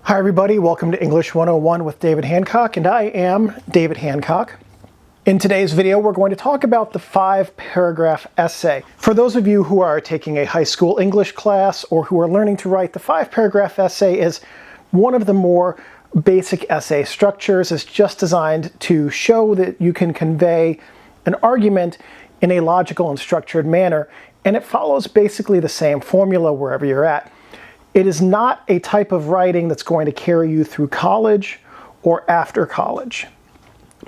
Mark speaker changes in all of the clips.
Speaker 1: Hi everybody, welcome to English 101 with David Hancock, and I am David Hancock. In today's video, we're going to talk about the 5-paragraph essay. For those of you who are taking a high school English class or who are learning to write, the 5-paragraph essay is one of the more basic essay structures. It's just designed to show that you can convey an argument in a logical and structured manner, and it follows basically the same formula wherever you're at. It is not a type of writing that's going to carry you through college or after college.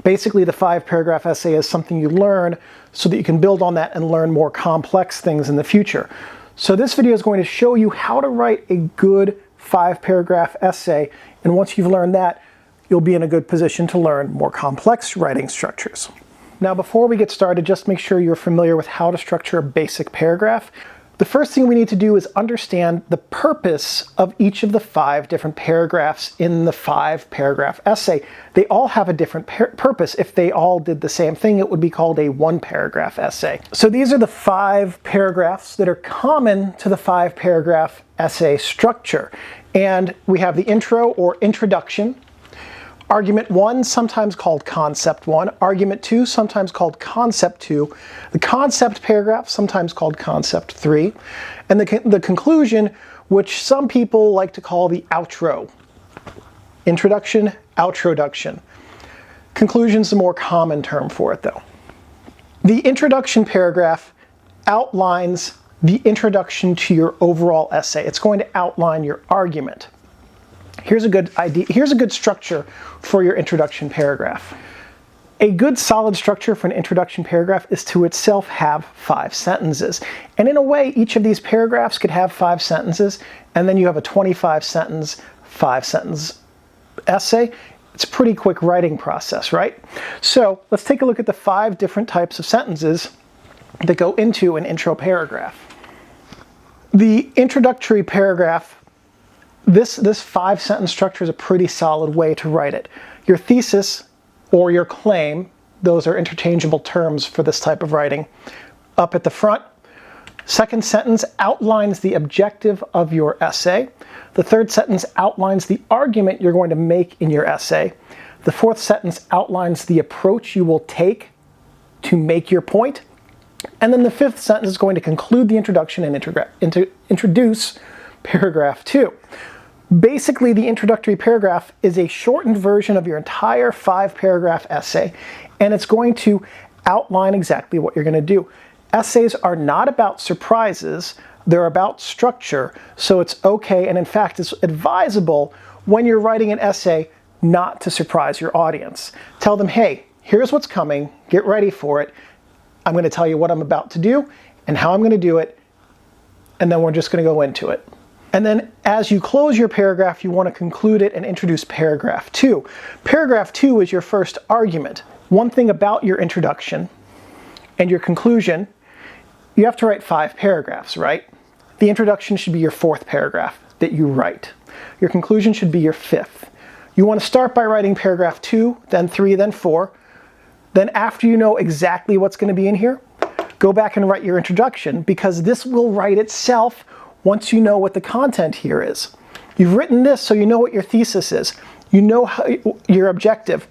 Speaker 1: Basically, the 5-paragraph essay is something you learn so that you can build on that and learn more complex things in the future. So this video is going to show you how to write a good 5-paragraph essay, and once you've learned that, you'll be in a good position to learn more complex writing structures. Now, before we get started, just make sure you're familiar with how to structure a basic paragraph. The first thing we need to do is understand the purpose of each of the 5 different paragraphs in the 5-paragraph essay. They all have a different purpose. If they all did the same thing, it would be called a 1-paragraph essay. So these are the 5 paragraphs that are common to the 5-paragraph essay structure. And we have the intro or introduction, Argument 1, sometimes called Concept 1. Argument 2, sometimes called Concept 2. The concept paragraph, sometimes called Concept 3. And the conclusion, which some people like to call the outro. Introduction, outroduction. Conclusion's the more common term for it, though. The introduction paragraph outlines the introduction to your overall essay. It's going to outline your argument. Here's a good idea. Here's a good structure for your introduction paragraph. A good solid structure for an introduction paragraph is to itself have 5 sentences. And in a way, each of these paragraphs could have 5 sentences, and then you have a 25-sentence, 5-sentence essay. It's a pretty quick writing process, right? So let's take a look at the 5 different types of sentences that go into an intro paragraph. The introductory paragraph, this 5-sentence structure is a pretty solid way to write it. Your thesis or your claim, those are interchangeable terms for this type of writing, up at the front. Second sentence outlines the objective of your essay. The third sentence outlines the argument you're going to make in your essay. The fourth sentence outlines the approach you will take to make your point. And then the 5th sentence is going to conclude the introduction and introduce paragraph 2. Basically, the introductory paragraph is a shortened version of your entire 5-paragraph essay, and it's going to outline exactly what you're going to do. Essays are not about surprises, they're about structure, so it's okay, and in fact, it's advisable when you're writing an essay not to surprise your audience. Tell them, hey, here's what's coming, get ready for it, I'm going to tell you what I'm about to do, and how I'm going to do it, and then we're just going to go into it. And then as you close your paragraph, you want to conclude it and introduce paragraph 2. Paragraph 2 is your first argument. One thing about your introduction and your conclusion, you have to write 5 paragraphs, right? The introduction should be your 4th paragraph that you write. Your conclusion should be your 5th. You want to start by writing paragraph 2, then 3, then 4. Then after you know exactly what's going to be in here, go back and write your introduction, because this will write itself once you know what the content here is. You've written this so you know what your thesis is. You know your objective.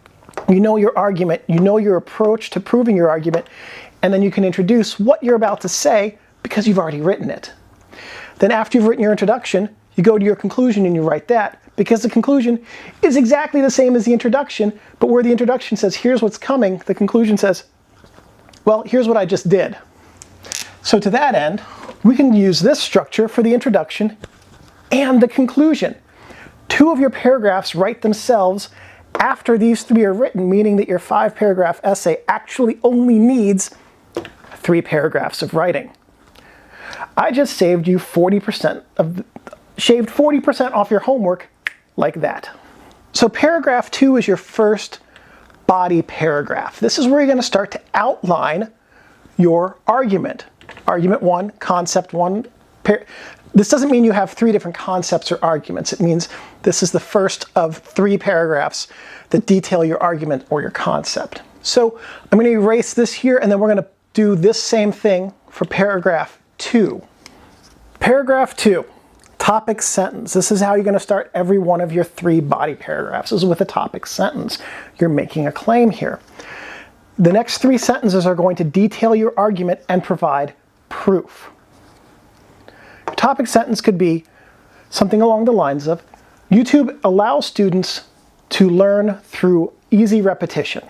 Speaker 1: You know your argument. You know your approach to proving your argument. And then you can introduce what you're about to say because you've already written it. Then after you've written your introduction, you go to your conclusion and you write that, because the conclusion is exactly the same as the introduction, but where the introduction says, here's what's coming, the conclusion says, well, here's what I just did. So to that end, we can use this structure for the introduction and the conclusion. 2 of your paragraphs write themselves after these 3 are written, meaning that your 5-paragraph essay actually only needs 3 paragraphs of writing. I just saved you 40% off your homework like that. So paragraph 2 is your first body paragraph. This is where you're going to start to outline your argument. Argument 1, Concept 1. This doesn't mean you have 3 different concepts or arguments. It means this is the first of 3 paragraphs that detail your argument or your concept. So I'm going to erase this here, and then we're going to do this same thing for paragraph 2. Paragraph 2. Topic sentence. This is how you're going to start every one of your 3 body paragraphs, is with a topic sentence. You're making a claim here. The next 3 sentences are going to detail your argument and provide proof. Topic sentence could be something along the lines of, YouTube allows students to learn through easy repetition.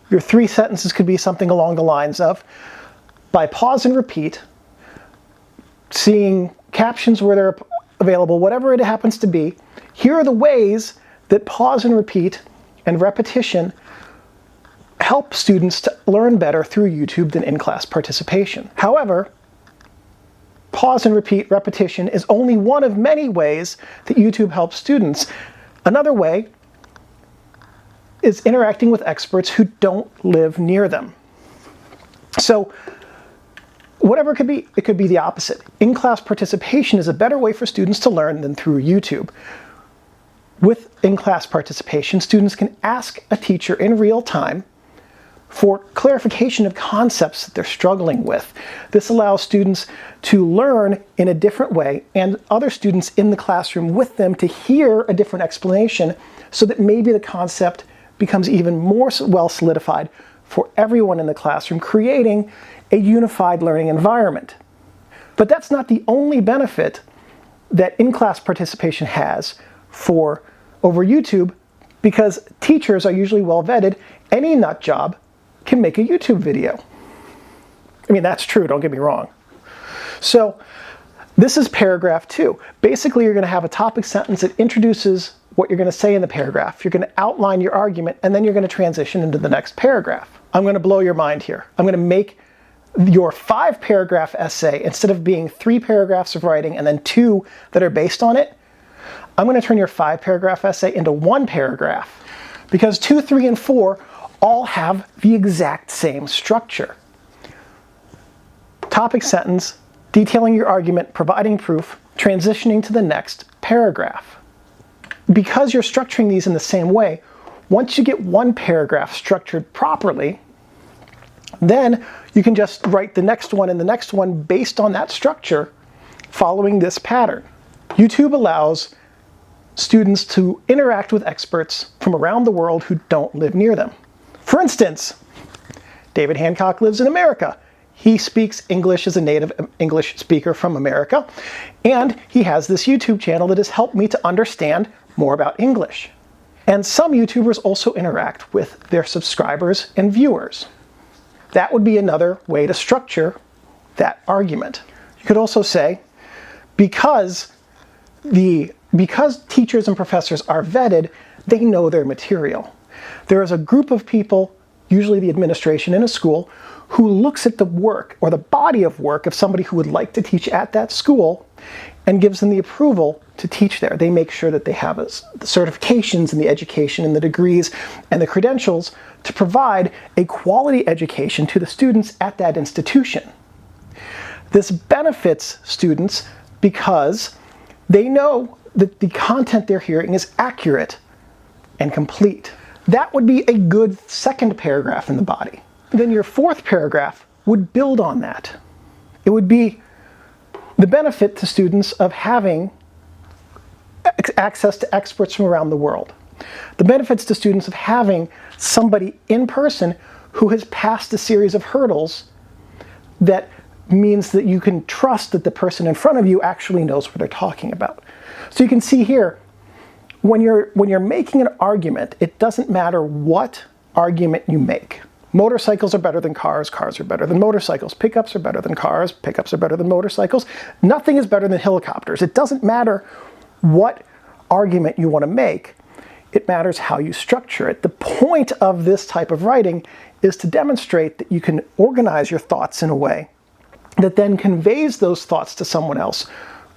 Speaker 1: Your 3 sentences could be something along the lines of, by pause and repeat, seeing captions where they're available, whatever it happens to be, here are the ways that pause and repeat and repetition help students to learn better through YouTube than in-class participation. However, pause and repeat repetition is only one of many ways that YouTube helps students. Another way is interacting with experts who don't live near them. So whatever it could be the opposite. In-class participation is a better way for students to learn than through YouTube. With in-class participation, students can ask a teacher in real time for clarification of concepts that they're struggling with. This allows students to learn in a different way and other students in the classroom with them to hear a different explanation so that maybe the concept becomes even more well solidified for everyone in the classroom, creating a unified learning environment. But that's not the only benefit that in-class participation has over YouTube, because teachers are usually well vetted. Any nut job can make a YouTube video. I mean, that's true, don't get me wrong. So this is paragraph 2. Basically, you're going to have a topic sentence that introduces what you're going to say in the paragraph. You're going to outline your argument, and then you're going to transition into the next paragraph. I'm going to blow your mind here. I'm going to make your 5-paragraph essay, instead of being 3 paragraphs of writing and then 2 that are based on it, I'm going to turn your 5-paragraph essay into 1 paragraph, because 2, 3, and 4 all have the exact same structure. Topic sentence, detailing your argument, providing proof, transitioning to the next paragraph. Because you're structuring these in the same way, once you get 1 paragraph structured properly, then you can just write the next one and the next one based on that structure, following this pattern. YouTube allows students to interact with experts from around the world who don't live near them. For instance, David Hancock lives in America. He speaks English as a native English speaker from America, and he has this YouTube channel that has helped me to understand more about English. And some YouTubers also interact with their subscribers and viewers. That would be another way to structure that argument. You could also say, because teachers and professors are vetted, they know their material. There is a group of people, usually the administration in a school, who looks at the work or the body of work of somebody who would like to teach at that school and gives them the approval to teach there. They make sure that they have the certifications and the education and the degrees and the credentials to provide a quality education to the students at that institution. This benefits students because they know that the content they're hearing is accurate and complete. That would be a good 2nd paragraph in the body. Then your 4th paragraph would build on that. It would be the benefit to students of having access to experts from around the world. The benefits to students of having somebody in person who has passed a series of hurdles that means that you can trust that the person in front of you actually knows what they're talking about. So you can see here, when you're making an argument, it doesn't matter what argument you make. Motorcycles are better than cars, cars are better than motorcycles, pickups are better than cars, pickups are better than motorcycles. Nothing is better than helicopters. It doesn't matter what argument you want to make. It matters how you structure it. The point of this type of writing is to demonstrate that you can organize your thoughts in a way that then conveys those thoughts to someone else,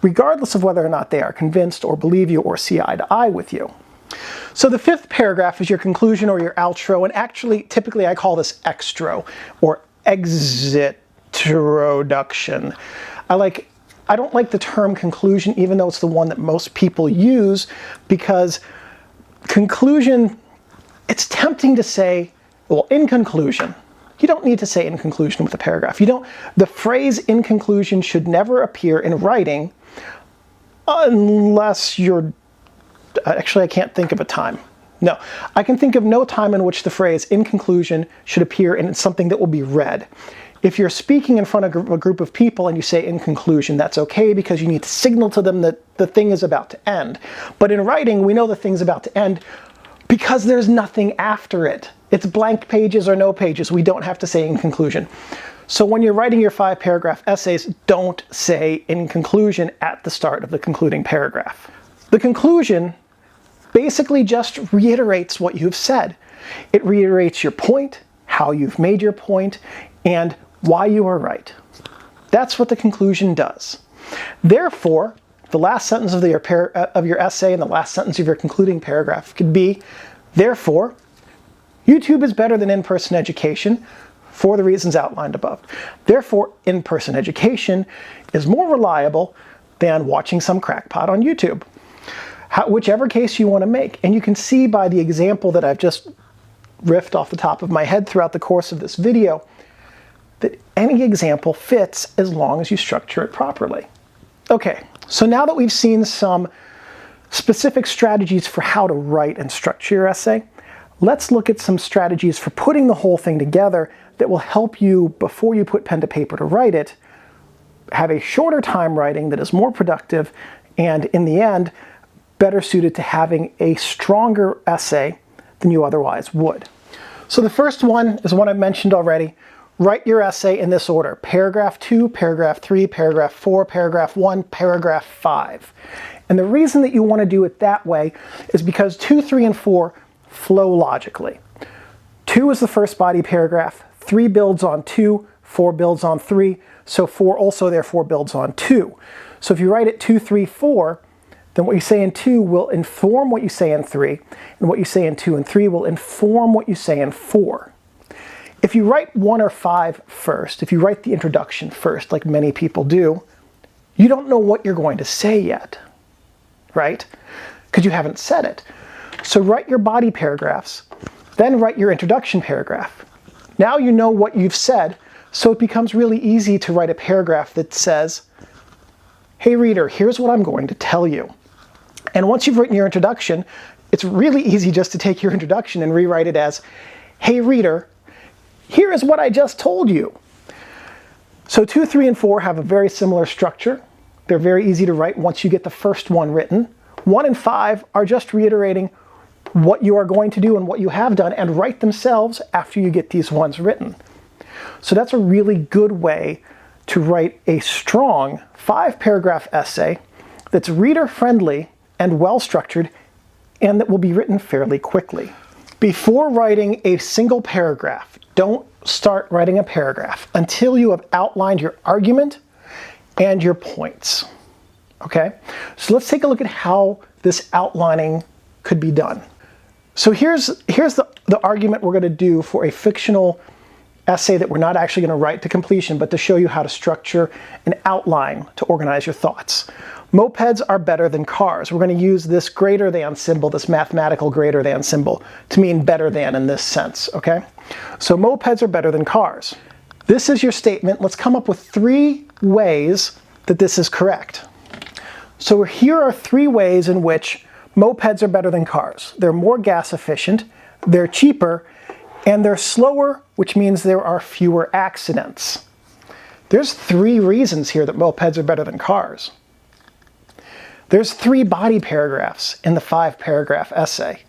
Speaker 1: regardless of whether or not they are convinced or believe you or see eye to eye with you. So the 5th paragraph is your conclusion or your outro, and actually, typically I call this extro or exit-roduction. I don't like the term conclusion, even though it's the one that most people use, because conclusion, it's tempting to say, well, in conclusion, you don't need to say in conclusion with a paragraph. The phrase in conclusion should never appear in writing unless you're, actually I can't think of a time. No, I can think of no time in which the phrase in conclusion should appear in something that will be read. If you're speaking in front of a group of people and you say in conclusion, that's okay because you need to signal to them that the thing is about to end. But in writing, we know the thing's about to end because there's nothing after it. It's blank pages or no pages. We don't have to say in conclusion. So when you're writing your 5-paragraph essays, don't say in conclusion at the start of the concluding paragraph. The conclusion basically just reiterates what you've said. It reiterates your point, how you've made your point, and why you are right. That's what the conclusion does. Therefore, the last sentence of your essay and the last sentence of your concluding paragraph could be, therefore, YouTube is better than in-person education for the reasons outlined above. Therefore, in-person education is more reliable than watching some crackpot on YouTube. Whichever case you want to make. And you can see by the example that I've just riffed off the top of my head throughout the course of this video that any example fits as long as you structure it properly. Okay, so now that we've seen some specific strategies for how to write and structure your essay, let's look at some strategies for putting the whole thing together that will help you, before you put pen to paper to write it, have a shorter time writing that is more productive and, in the end, better suited to having a stronger essay than you otherwise would. So the first one is one I mentioned already. Write your essay in this order: paragraph 2, paragraph 3, paragraph 4, paragraph 1, paragraph 5. And the reason that you want to do it that way is because 2, 3, and 4 flow logically. 2 is the first body paragraph, 3 builds on 2, 4 builds on 3, so 4 also therefore builds on 2. So if you write it 2, 3, 4, then what you say in 2 will inform what you say in 3, and what you say in 2 and 3 will inform what you say in 4. If you write 1 or 5 first, if you write the introduction first, like many people do, you don't know what you're going to say yet, right? Because you haven't said it. So write your body paragraphs, then write your introduction paragraph. Now you know what you've said, so it becomes really easy to write a paragraph that says, hey reader, here's what I'm going to tell you. And once you've written your introduction, it's really easy just to take your introduction and rewrite it as, hey reader, here is what I just told you. So 2, 3, and 4 have a very similar structure. They're very easy to write once you get the first one written. 1 and 5 are just reiterating what you are going to do and what you have done, and write themselves after you get these ones written. So that's a really good way to write a strong 5-paragraph essay that's reader-friendly and well-structured, and that will be written fairly quickly. Before writing a single paragraph, don't start writing a paragraph until you have outlined your argument and your points. Okay? So let's take a look at how this outlining could be done. So here's the argument we're going to do for a fictional essay that we're not actually going to write to completion, but to show you how to structure an outline to organize your thoughts. Mopeds are better than cars. We're going to use this greater than symbol, this mathematical greater than symbol, to mean better than in this sense, okay? So mopeds are better than cars. This is your statement. Let's come up with 3 ways that this is correct. So here are 3 ways in which mopeds are better than cars. They're more gas efficient, they're cheaper, and they're slower, which means there are fewer accidents. There's 3 reasons here that mopeds are better than cars. There's 3 body paragraphs in the 5-paragraph essay.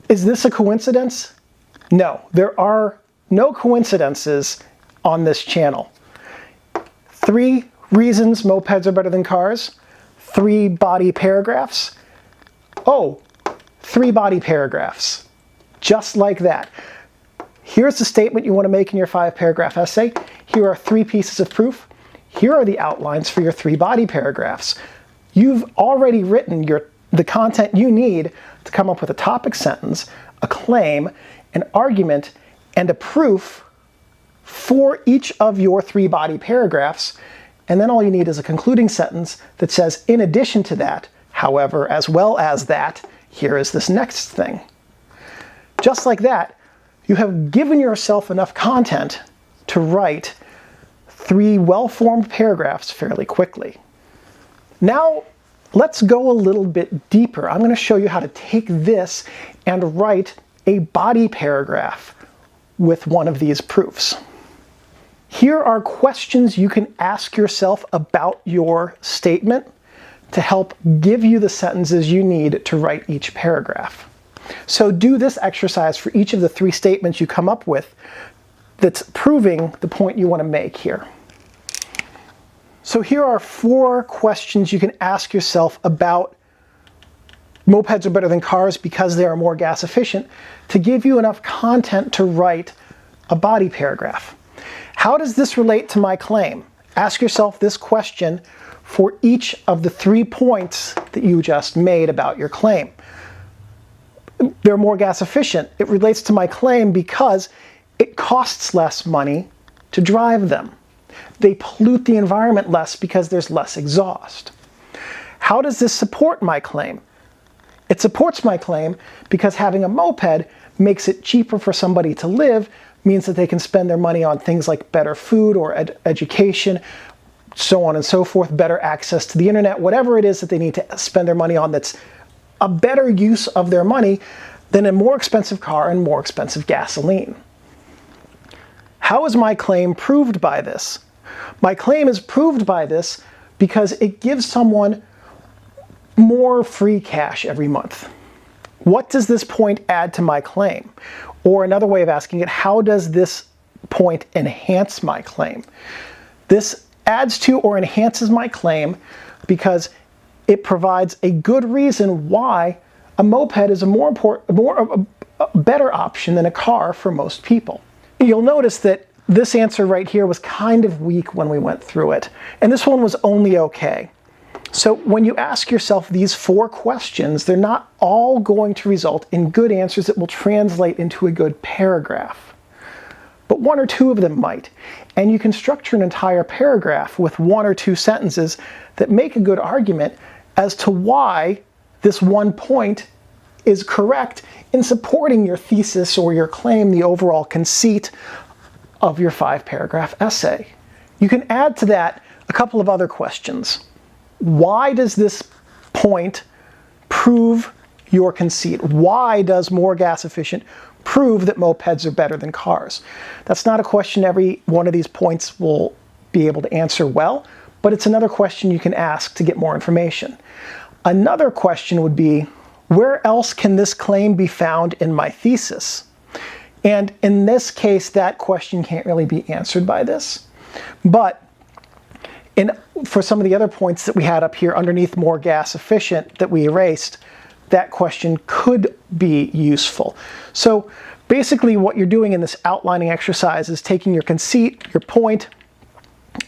Speaker 1: Is this a coincidence? No, there are no coincidences on this channel. 3 reasons mopeds are better than cars, 3 body paragraphs. Oh, 3 body paragraphs. Just like that. Here's the statement you want to make in your 5-paragraph essay. Here are 3 pieces of proof. Here are the outlines for your 3 body paragraphs. You've already written the content you need to come up with a topic sentence, a claim, an argument, and a proof for each of your 3 body paragraphs. And then all you need is a concluding sentence that says, in addition to that, however, as well as that, here is this next thing. Just like that, you have given yourself enough content to write 3 well-formed paragraphs fairly quickly. Now, let's go a little bit deeper. I'm going to show you how to take this and write a body paragraph with one of these proofs. Here are questions you can ask yourself about your statement to help give you the sentences you need to write each paragraph. So do this exercise for each of the 3 statements you come up with that's proving the point you want to make here. So here are 4 questions you can ask yourself about mopeds are better than cars because they are more gas efficient to give you enough content to write a body paragraph. How does this relate to my claim? Ask yourself this question for each of the 3 points that you just made about your claim. They're more gas efficient. It relates to my claim because it costs less money to drive them. They pollute the environment less because there's less exhaust. How does this support my claim? It supports my claim because having a moped makes it cheaper for somebody to live, means that they can spend their money on things like better food or education, so on and so forth, better access to the internet, whatever it is that they need to spend their money on that's a better use of their money than a more expensive car and more expensive gasoline. How is my claim proved by this? My claim is proved by this because it gives someone more free cash every month. What does this point add to my claim? Or another way of asking it, how does this point enhance my claim? This adds to or enhances my claim because it provides a good reason why a moped is a better option than a car for most people. You'll notice that this answer right here was kind of weak when we went through it, and this one was only okay. So when you ask yourself these 4 questions, they're not all going to result in good answers that will translate into a good paragraph. But 1 or 2 of them might. And you can structure an entire paragraph with 1 or 2 sentences that make a good argument as to why this one point is correct in supporting your thesis or your claim, the overall conceit of your 5-paragraph essay. You can add to that a couple of other questions. Why does this point prove your conceit? Why does more gas efficient prove that mopeds are better than cars? That's not a question every one of these points will be able to answer well, but it's another question you can ask to get more information. Another question would be, where else can this claim be found in my thesis? And in this case, that question can't really be answered by this. But for some of the other points that we had up here underneath more gas efficient that we erased, that question could be useful. So basically what you're doing in this outlining exercise is taking your conceit, your point,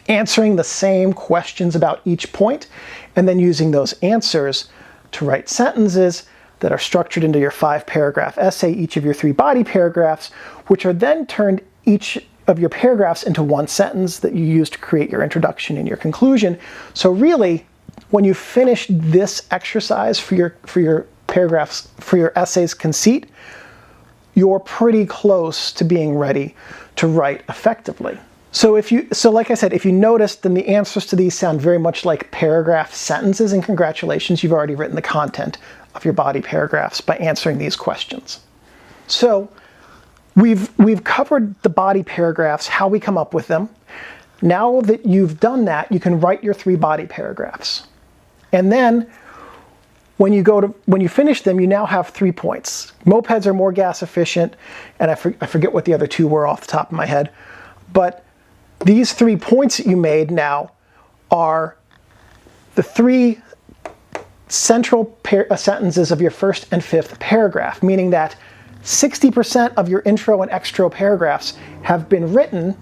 Speaker 1: answering the same questions about each point, and then using those answers to write sentences that are structured into your 5-paragraph essay, each of your 3 body paragraphs, which are then turned each of your paragraphs into 1 sentence that you use to create your introduction and your conclusion. So really, when you finish this exercise for your paragraphs, for your essay's conceit, you're pretty close to being ready to write effectively. So like I said, if you noticed, then the answers to these sound very much like paragraph sentences, and congratulations, you've already written the content of your body paragraphs by answering these questions. So we've covered the body paragraphs, how we come up with them. Now that you've done that, you can write your 3 body paragraphs. And then when you finish them, you now have 3 points. Mopeds are more gas efficient, and I forget what the other 2 were off the top of my head. But these 3 points that you made now are the 3 central sentences of your 1st and 5th paragraph, meaning that 60% of your intro and extro paragraphs have been written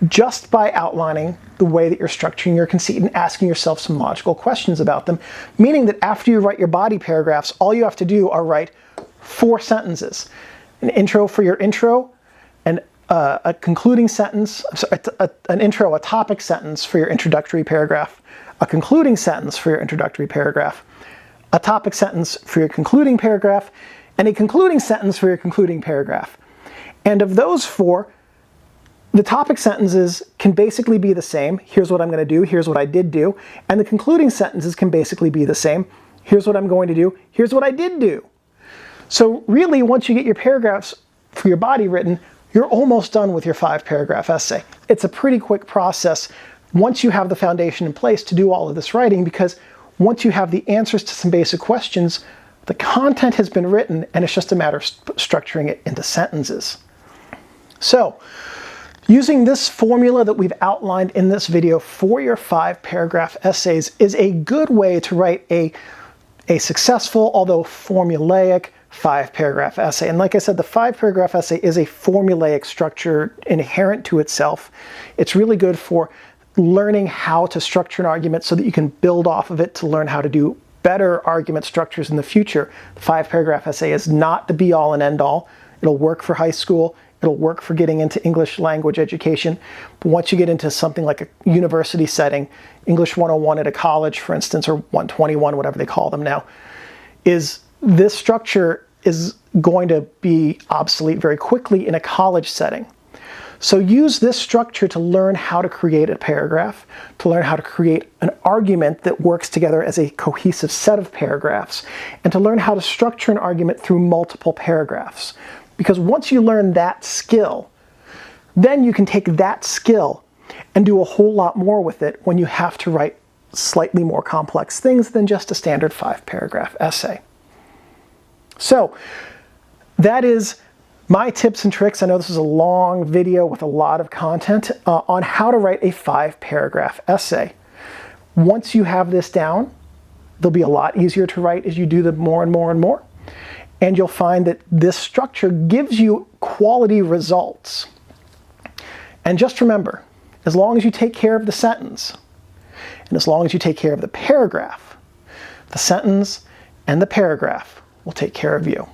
Speaker 1: just by outlining the way that you're structuring your conceit and asking yourself some logical questions about them, meaning that after you write your body paragraphs, all you have to do are write 4 sentences. An intro for your intro, and a concluding sentence, an intro, a topic sentence for your introductory paragraph, a concluding sentence for your introductory paragraph, a topic sentence for your concluding paragraph, and a concluding sentence for your concluding paragraph. And of those four, the topic sentences can basically be the same. Here's what I'm going to do. Here's what I did do. And the concluding sentences can basically be the same. Here's what I'm going to do. Here's what I did do. So really, once you get your paragraphs for your body written, you're almost done with your 5-paragraph essay. It's a pretty quick process once you have the foundation in place to do all of this writing, because once you have the answers to some basic questions, the content has been written and it's just a matter of structuring it into sentences. So, using this formula that we've outlined in this video for your 5-paragraph essays is a good way to write a successful, although formulaic, 5-paragraph essay. And like I said, the 5-paragraph essay is a formulaic structure inherent to itself. It's really good for learning how to structure an argument so that you can build off of it to learn how to do better argument structures in the future. The 5-paragraph essay is not the be-all and end-all. It'll work for high school. It'll work for getting into English language education. But once you get into something like a university setting, English 101 at a college, for instance, or 121, whatever they call them now, this structure is going to be obsolete very quickly in a college setting. So use this structure to learn how to create a paragraph, to learn how to create an argument that works together as a cohesive set of paragraphs, and to learn how to structure an argument through multiple paragraphs. Because once you learn that skill, then you can take that skill and do a whole lot more with it when you have to write slightly more complex things than just a standard 5-paragraph essay. So that is my tips and tricks. I know this is a long video with a lot of content on how to write a 5-paragraph essay. Once you have this down, they'll be a lot easier to write as you do them more and more and more. And you'll find that this structure gives you quality results. And just remember, as long as you take care of the sentence, and as long as you take care of the paragraph, the sentence and the paragraph will take care of you.